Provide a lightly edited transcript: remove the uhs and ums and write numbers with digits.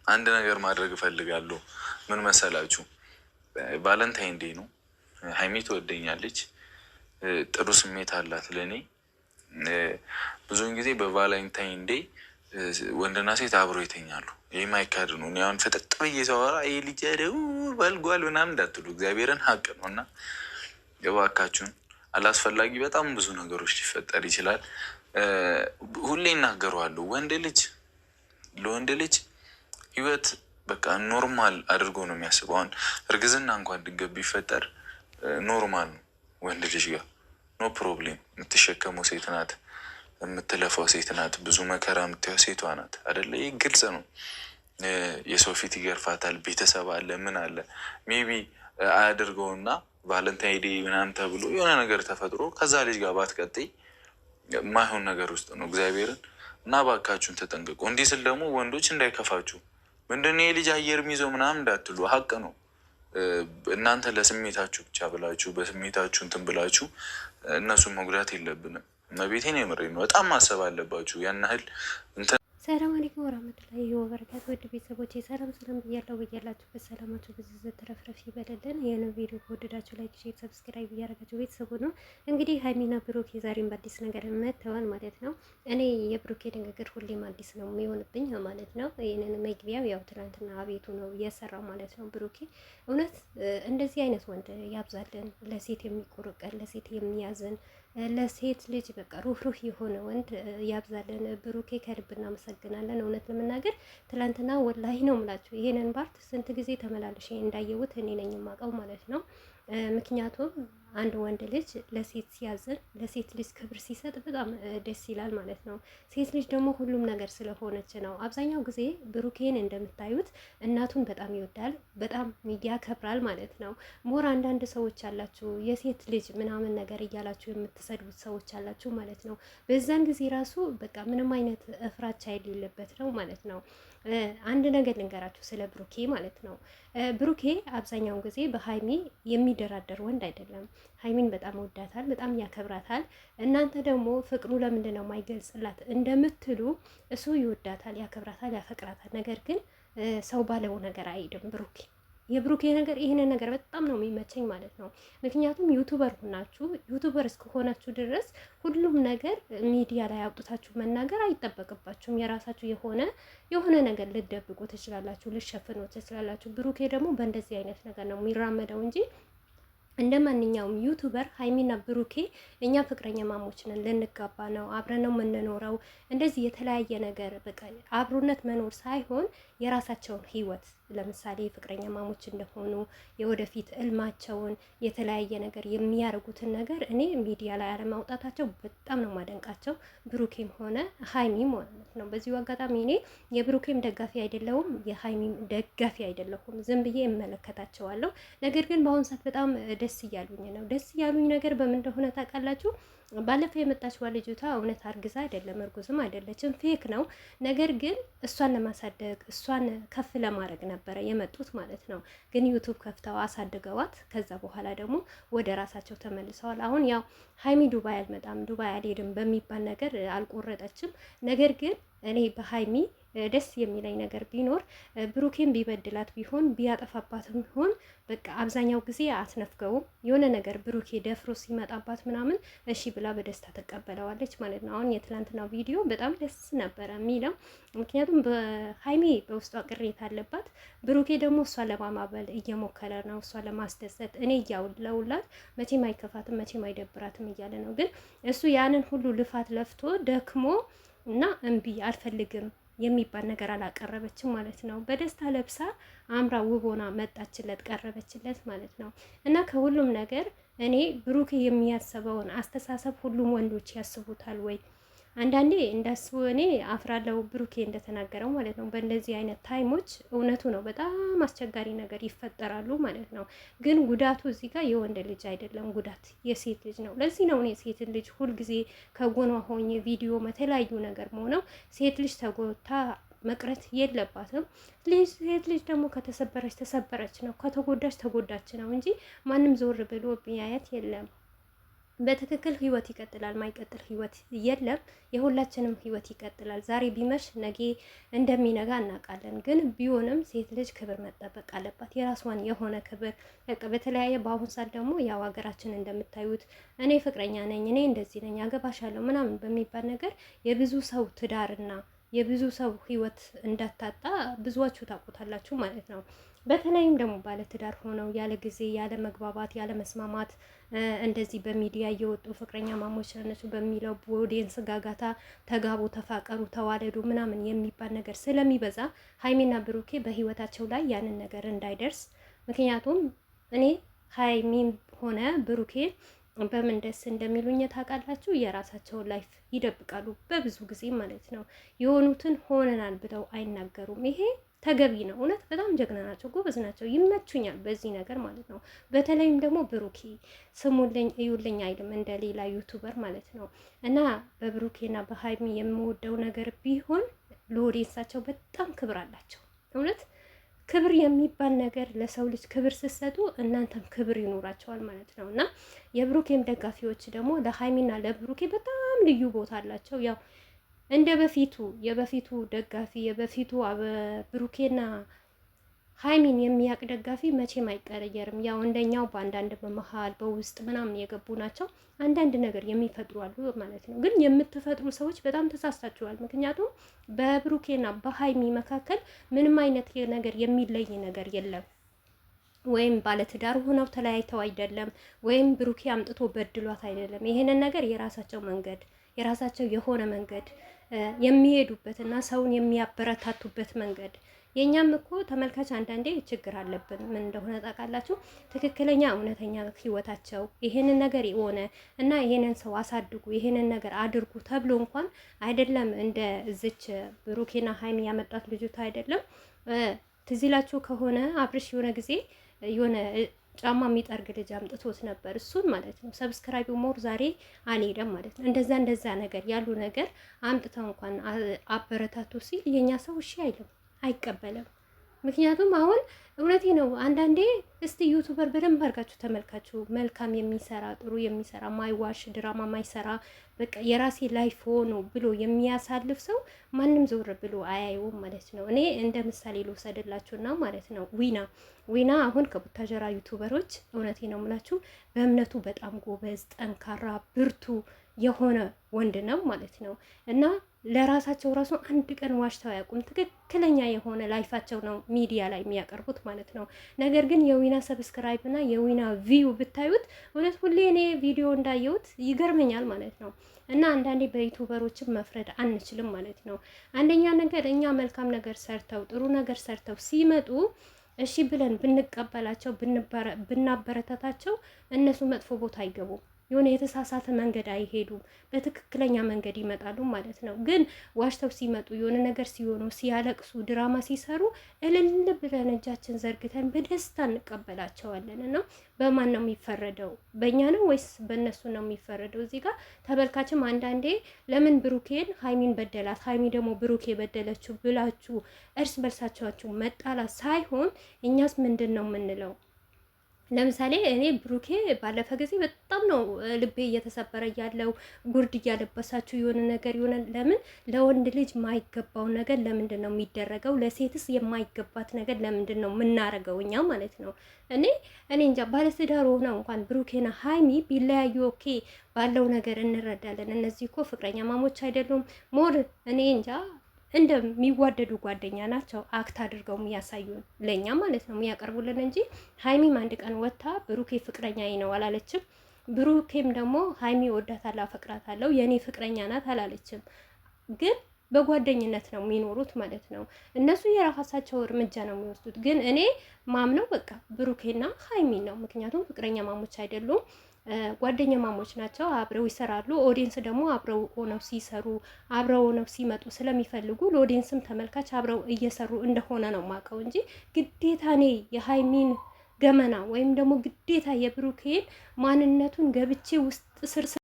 አንድ ነገር ማድረግ እፈልጋለሁ። ምን መሰላችሁ? ቫለንታይን ዴይ ነው። ሀይሚ ትወደኛለች፣ ጥሩ ስሜት አላት ለእኔ። ብዙውን ጊዜ በቫለንታይን ዴይ ወንድና ሴት አብሮ ይተኛሉ። ይህ ማይካድ ነው። እኔ አሁን ፍጥጥ ብዬ ሰዋራ ይህ ልጅ ደው በልጓል ምናምን እንዳትሉ፣ እግዚአብሔርን ሀቅ ነው እና እባካችሁን አላስፈላጊ በጣም ብዙ ነገሮች ሊፈጠር ይችላል። ሁሌ እናገረዋለሁ፣ ለወንድ ልጅ ህይወት በቃ ኖርማል አድርጎ ነው የሚያስበው። አሁን እርግዝና እንኳን ድንገት ቢፈጠር ኖርማል ነው። ወንድ ልጅ ጋር ኖ ፕሮብሌም። የምትሸከመው ሴት ናት፣ የምትለፋው ሴት ናት፣ ብዙ መከራ የምታየው ሴቷ ናት አደለ? ይህ ግልጽ ነው። የሰው ፊት ይገርፋታል፣ ቤተሰብ አለ፣ ምን አለ። ሜቢ አያደርገውና ቫለንታይን ዴይ ምናምን ተብሎ የሆነ ነገር ተፈጥሮ ከዛ ልጅ ጋር ባትቀጥይ ማይሆን ነገር ውስጥ ነው እግዚአብሔርን እና እባካችሁን ተጠንቀቁ። እንዲህ ስል ደግሞ ወንዶች እንዳይከፋችሁ፣ ምንድነው የልጅ አየር የሚይዘው ምናምን እንዳትሉ፣ ሀቅ ነው። እናንተ ለስሜታችሁ ብቻ ብላችሁ በስሜታችሁ እንትን ብላችሁ እነሱን መጉዳት የለብንም። መቤቴን የምሬ ነው። በጣም ማሰብ አለባችሁ ያን ያህል እንትን። ሰላም አለይኩም ወራህመቱላሂ ወበረካቱ። ውድ ቤተሰቦቼ ሰላም ብያለሁ። በያላችሁበት ሰላማችሁ ብዙ ተረፍረፍ ይበለልን። ይህን ቪዲዮ ከወደዳችሁ ላይክ፣ ሼር፣ ሰብስክራይብ እያደረጋችሁ ቤተሰቡ ነው። እንግዲህ ሀይሚና ብሩኬ ዛሬም በአዲስ ነገር መጥተዋል ማለት ነው። እኔ የብሩኬ ንግግር ሁሌም አዲስ ነው የሚሆንብኝ ማለት ነው። ይህንን መግቢያው ያው ትናንትና አቤቱ ነው የሰራው ማለት ነው። ብሩኬ እውነት እንደዚህ አይነት ወንድ ያብዛልን፣ ለሴት የሚቆርቀን፣ ለሴት የሚያዝን፣ ለሴት ልጅ በቃ ሩህሩህ የሆነ ወንድ ያብዛልን። ብሩኬ ከልብ እናመሰግናለን። እውነት ለመናገር ትላንትና ወላሂ ነው የምላችሁ ይሄንን ፓርት ስንት ጊዜ ተመላልሼ እንዳየሁት እኔ ነኝ የማውቀው ማለት ነው። ምክንያቱም አንድ ወንድ ልጅ ለሴት ሲያዝን፣ ለሴት ልጅ ክብር ሲሰጥ በጣም ደስ ይላል ማለት ነው። ሴት ልጅ ደግሞ ሁሉም ነገር ስለሆነች ነው። አብዛኛው ጊዜ ብሩኬን እንደምታዩት እናቱን በጣም ይወዳል፣ በጣም ያከብራል ማለት ነው። ሞር አንዳንድ ሰዎች አላችሁ የሴት ልጅ ምናምን ነገር እያላችሁ የምትሰድቡት ሰዎች አላችሁ ማለት ነው። በዛን ጊዜ ራሱ በቃ ምንም አይነት እፍራቻ የሌለበት ነው ማለት ነው። አንድ ነገር ልንገራችሁ ስለ ብሩኬ ማለት ነው። ብሩኬ አብዛኛውን ጊዜ በሀይሚ የሚደራደር ወንድ አይደለም። ሀይሚን በጣም ወዳታል፣ በጣም ያከብራታል። እናንተ ደግሞ ፍቅሩ ለምንድን ነው የማይገልጽላት እንደምትሉ፣ እሱ ይወዳታል፣ ያከብራታል፣ ያፈቅራታል። ነገር ግን ሰው ባለው ነገር አይሄድም ብሩኬ። የብሩኬ ነገር ይህንን ነገር በጣም ነው የሚመቸኝ ማለት ነው። ምክንያቱም ዩቱበር ሁናችሁ ዩቱበር እስከሆናችሁ ድረስ ሁሉም ነገር ሚዲያ ላይ አውጥታችሁ መናገር አይጠበቅባችሁም። የራሳችሁ የሆነ ነገር ልደብቁ ትችላላችሁ፣ ልሸፍኑ ትችላላችሁ። ብሩኬ ደግሞ በእንደዚህ አይነት ነገር ነው የሚራመደው እንጂ እንደ ማንኛውም ዩቱበር ሀይሚና ብሩኬ እኛ ፍቅረኛ ማሞች ነን፣ ልንጋባ ነው፣ አብረን ነው የምንኖረው። እንደዚህ የተለያየ ነገር በቃ አብሮነት መኖር ሳይሆን የራሳቸውን ህይወት ለምሳሌ ፍቅረኛ ማሞች እንደሆኑ የወደፊት እልማቸውን የተለያየ ነገር የሚያደርጉትን ነገር እኔ ሚዲያ ላይ አለማውጣታቸው በጣም ነው ማደንቃቸው፣ ብሩኬም ሆነ ሀይሚ ማለት ነው። በዚሁ አጋጣሚ እኔ የብሩኬም ደጋፊ አይደለሁም፣ የሀይሚም ደጋፊ አይደለሁም። ዝም ብዬ እመለከታቸዋለሁ። ነገር ግን በአሁኑ ሰዓት በጣም ደስ እያሉኝ ነው። ደስ እያሉኝ ነገር በምን እንደሆነ ታውቃላችሁ? ባለፈው የመጣችው ልጅቷ እውነት አርግዛ አይደለም፣ እርጉዝም አይደለችም፣ ፌክ ነው። ነገር ግን እሷን ለማሳደግ እሷን ከፍ ለማድረግ ነበረ የመጡት ማለት ነው። ግን ዩቱብ ከፍተው አሳድገዋት ከዛ በኋላ ደግሞ ወደ ራሳቸው ተመልሰዋል። አሁን ያው ሀይሚ ዱባይ አልመጣም፣ ዱባይ አልሄድም በሚባል ነገር አልቆረጠችም። ነገር ግን እኔ በሀይሚ ደስ የሚለኝ ነገር ቢኖር ብሩኬን ቢበድላት ቢሆን ቢያጠፋባትም ቢሆን በቃ አብዛኛው ጊዜ አትነፍገውም። የሆነ ነገር ብሩኬ ደፍሮ ሲመጣባት ምናምን እሺ ብላ በደስታ ተቀበለዋለች ማለት ነው። አሁን የትላንትናው ቪዲዮ በጣም ደስ ነበረ የሚለው ምክንያቱም በሀይሚ በውስጧ ቅሬታ አለባት። ብሩኬ ደግሞ እሷን ለማማበል እየሞከረ ነው፣ እሷን ለማስደሰት እኔ እያውለውላት መቼም አይከፋትም መቼም አይደብራትም እያለ ነው። ግን እሱ ያንን ሁሉ ልፋት ለፍቶ ደክሞ እና እምቢ አልፈልግም የሚባል ነገር አላቀረበችም ማለት ነው። በደስታ ለብሳ አምራ ውቦና መጣችለት፣ ቀረበችለት ማለት ነው። እና ከሁሉም ነገር እኔ ብሩክ የሚያስበውን አስተሳሰብ ሁሉም ወንዶች ያስቡታል ወይ? አንዳንዴ እንዳስቡ እኔ አፍራለው ብሩኬ እንደተናገረው ማለት ነው። በእንደዚህ አይነት ታይሞች እውነቱ ነው፣ በጣም አስቸጋሪ ነገር ይፈጠራሉ ማለት ነው። ግን ጉዳቱ እዚህ ጋር የወንድ ልጅ አይደለም፣ ጉዳት የሴት ልጅ ነው። ለዚህ ነው እኔ ሴት ልጅ ሁልጊዜ ከጎኗ ሆኜ ቪዲዮ የተለያዩ ነገር መሆነው ሴት ልጅ ተጎታ መቅረት የለባትም። ሴት ልጅ ደግሞ ከተሰበረች ተሰበረች ነው፣ ከተጎዳች ተጎዳች ነው እንጂ ማንም ዞር ብሎ ቢያያት የለም። በትክክል ህይወት ይቀጥላል። ማይቀጥል ህይወት የለም። የሁላችንም ህይወት ይቀጥላል። ዛሬ ቢመሽ ነገ እንደሚነጋ እናውቃለን። ግን ቢሆንም ሴት ልጅ ክብር መጠበቅ አለባት። የራሷን የሆነ ክብር በቃ በተለያየ በአሁን ሰዓት ደግሞ ያው ሀገራችን እንደምታዩት እኔ ፍቅረኛ ነኝ፣ እኔ እንደዚህ ነኝ፣ አገባሻለሁ ምናምን በሚባል ነገር የብዙ ሰው ትዳርና የብዙ ሰው ህይወት እንዳታጣ ብዙዋችሁ ታውቁታላችሁ ማለት ነው። በተለይም ደግሞ ባለትዳር ሆነው ያለ ጊዜ ያለ መግባባት ያለ መስማማት እንደዚህ በሚዲያ እየወጡ ፍቅረኛ ማሞች ናቸው በሚለው በኦዲየንስ ጋጋታ ተጋቡ፣ ተፋቀሩ፣ ተዋለዱ ምናምን የሚባል ነገር ስለሚበዛ ሀይሚና ብሩኬ በህይወታቸው ላይ ያንን ነገር እንዳይደርስ። ምክንያቱም እኔ ሀይሚም ሆነ ብሩኬ በምን ደስ እንደሚሉኝ ታውቃላችሁ? የራሳቸውን ላይፍ ይደብቃሉ በብዙ ጊዜ ማለት ነው። የሆኑትን ሆነናል ብለው አይናገሩም። ይሄ ተገቢ ነው። እውነት በጣም ጀግና ናቸው፣ ጎበዝ ናቸው፣ ይመቹኛል በዚህ ነገር ማለት ነው። በተለይም ደግሞ ብሩኬ ስሙልኝ እዩልኝ አይልም እንደ ሌላ ዩቱበር ማለት ነው። እና በብሩኬና በሀይሚ የምወደው ነገር ቢሆን ለኦዲየንሳቸው በጣም ክብር አላቸው። እውነት ክብር የሚባል ነገር ለሰው ልጅ ክብር ስትሰጡ እናንተም ክብር ይኖራቸዋል ማለት ነው። እና የብሩኬም ደጋፊዎች ደግሞ ለሀይሚና ለብሩኬ በጣም ልዩ ቦታ አላቸው። ያው እንደ በፊቱ የበፊቱ ደጋፊ የበፊቱ ብሩኬና ሀይሚን የሚያቅ ደጋፊ መቼም አይቀየርም። ያው እንደኛው በአንዳንድ በመሀል በውስጥ ምናምን የገቡ ናቸው አንዳንድ ነገር የሚፈጥሩ አሉ ማለት ነው። ግን የምትፈጥሩ ሰዎች በጣም ተሳስታችኋል። ምክንያቱም በብሩኬና በሀይሚ መካከል ምንም አይነት ነገር የሚለይ ነገር የለም። ወይም ባለትዳር ሆነው ተለያይተው አይደለም፣ ወይም ብሩኬ አምጥቶ በድሏት አይደለም። ይሄንን ነገር የራሳቸው መንገድ የራሳቸው የሆነ መንገድ የሚሄዱበትና ሰውን የሚያበረታቱበት መንገድ። የኛም እኮ ተመልካች አንዳንዴ ችግር አለብን። ምን እንደሆነ ታውቃላችሁ? ትክክለኛ እውነተኛ ህይወታቸው ይሄንን ነገር የሆነ እና ይሄንን ሰው አሳድጉ ይሄንን ነገር አድርጉ ተብሎ እንኳን አይደለም እንደ እዝች ብሩኬና ሀይሚ ያመጣት ልጅቷ አይደለም። ትዝ ይላችሁ ከሆነ አብርሽ የሆነ ጊዜ የሆነ ጫማ የሚጠርግ ልጅ አምጥቶት ነበር። እሱን ማለት ነው ሰብስክራይብ ሞር ዛሬ አልሄደም ማለት ነው። እንደዛ ነገር ያሉ ነገር አምጥተው እንኳን አበረታቱ ሲል የኛ ሰው እሺ አይልም፣ አይቀበልም። ምክንያቱም አሁን እውነቴ ነው። አንዳንዴ እስቲ ዩቱበር በደንብ አድርጋችሁ ተመልካቹ መልካም የሚሰራ ጥሩ የሚሰራ ማይዋሽ ድራማ ማይሰራ በቃ የራሴ ላይፍ ሆኖ ብሎ የሚያሳልፍ ሰው ማንም ዞር ብሎ አያየውም ማለት ነው። እኔ እንደ ምሳሌ ልውሰድላችሁና ማለት ነው ዊና አሁን ከቡታጀራ ዩቱበሮች እውነቴ ነው የምላችሁ በእምነቱ በጣም ጎበዝ ጠንካራ ብርቱ የሆነ ወንድ ነው ማለት ነው። እና ለራሳቸው ራሱ አንድ ቀን ዋሽተው አያውቁም። ትክክለኛ የሆነ ላይፋቸው ነው ሚዲያ ላይ የሚያቀርቡት ማለት ነው። ነገር ግን የዊና ሰብስክራይብ እና የዊና ቪው ብታዩት እውነት ሁሌ እኔ ቪዲዮ እንዳየሁት ይገርመኛል ማለት ነው። እና አንዳንዴ በዩቱበሮችም መፍረድ አንችልም ማለት ነው። አንደኛ ነገር እኛ መልካም ነገር ሰርተው ጥሩ ነገር ሰርተው ሲመጡ እሺ ብለን ብንቀበላቸው ብናበረታታቸው እነሱ መጥፎ ቦታ አይገቡም። የሆነ የተሳሳተ መንገድ አይሄዱም፣ በትክክለኛ መንገድ ይመጣሉ ማለት ነው። ግን ዋሽተው ሲመጡ የሆነ ነገር ሲሆኑ ሲያለቅሱ ድራማ ሲሰሩ እልል ብለን እጃችን ዘርግተን በደስታ እንቀበላቸዋለን። እና በማን ነው የሚፈረደው? በእኛ ነው ወይስ በእነሱ ነው የሚፈረደው? እዚህ ጋር ተመልካችም አንዳንዴ ለምን ብሩኬን ሀይሚን በደላት ሀይሚ ደግሞ ብሩኬ በደለችው ብላችሁ እርስ በርሳችሁ መጣላት ሳይሆን እኛስ ምንድን ነው የምንለው? ለምሳሌ እኔ ብሩኬ ባለፈ ጊዜ በጣም ነው ልቤ እየተሰበረ ያለው ጉርድ እያለበሳችሁ የሆነ ነገር የሆነ ለምን ለወንድ ልጅ የማይገባው ነገር ለምንድን ነው የሚደረገው? ለሴትስ የማይገባት ነገር ለምንድን ነው የምናረገው እኛ ማለት ነው? እኔ እንጃ። ባለትዳር ሆነው እንኳን ብሩኬና ሀይሚ ቢለያዩ ኦኬ ባለው ነገር እንረዳለን። እነዚህ እኮ ፍቅረኛ ማሞች አይደሉም። ሞር እኔ እንጃ እንደሚዋደዱ ጓደኛ ናቸው። አክት አድርገው የሚያሳዩን ለእኛ ማለት ነው የሚያቀርቡልን እንጂ ሀይሚም አንድ ቀን ወጥታ ብሩኬ ፍቅረኛዬ ነው አላለችም። ብሩኬም ደግሞ ሀይሚ ወዳታለሁ አፈቅራታለሁ የእኔ ፍቅረኛ ናት አላለችም። ግን በጓደኝነት ነው የሚኖሩት ማለት ነው። እነሱ የራሳቸው እርምጃ ነው የሚወስዱት። ግን እኔ ማምነው በቃ ብሩኬና ሀይሚ ነው። ምክንያቱም ፍቅረኛ ማሞች አይደሉም። ጓደኛ ማሞች ናቸው። አብረው ይሰራሉ። ኦዲየንስ ደግሞ አብረው ሆነው ሲሰሩ አብረው ሆነው ሲመጡ ስለሚፈልጉ ለኦዲየንስም ተመልካች አብረው እየሰሩ እንደሆነ ነው ማውቀው እንጂ ግዴታ እኔ የሀይሚን ገመና ወይም ደግሞ ግዴታ የብሩኬን ማንነቱን ገብቼ ውስጥ ስር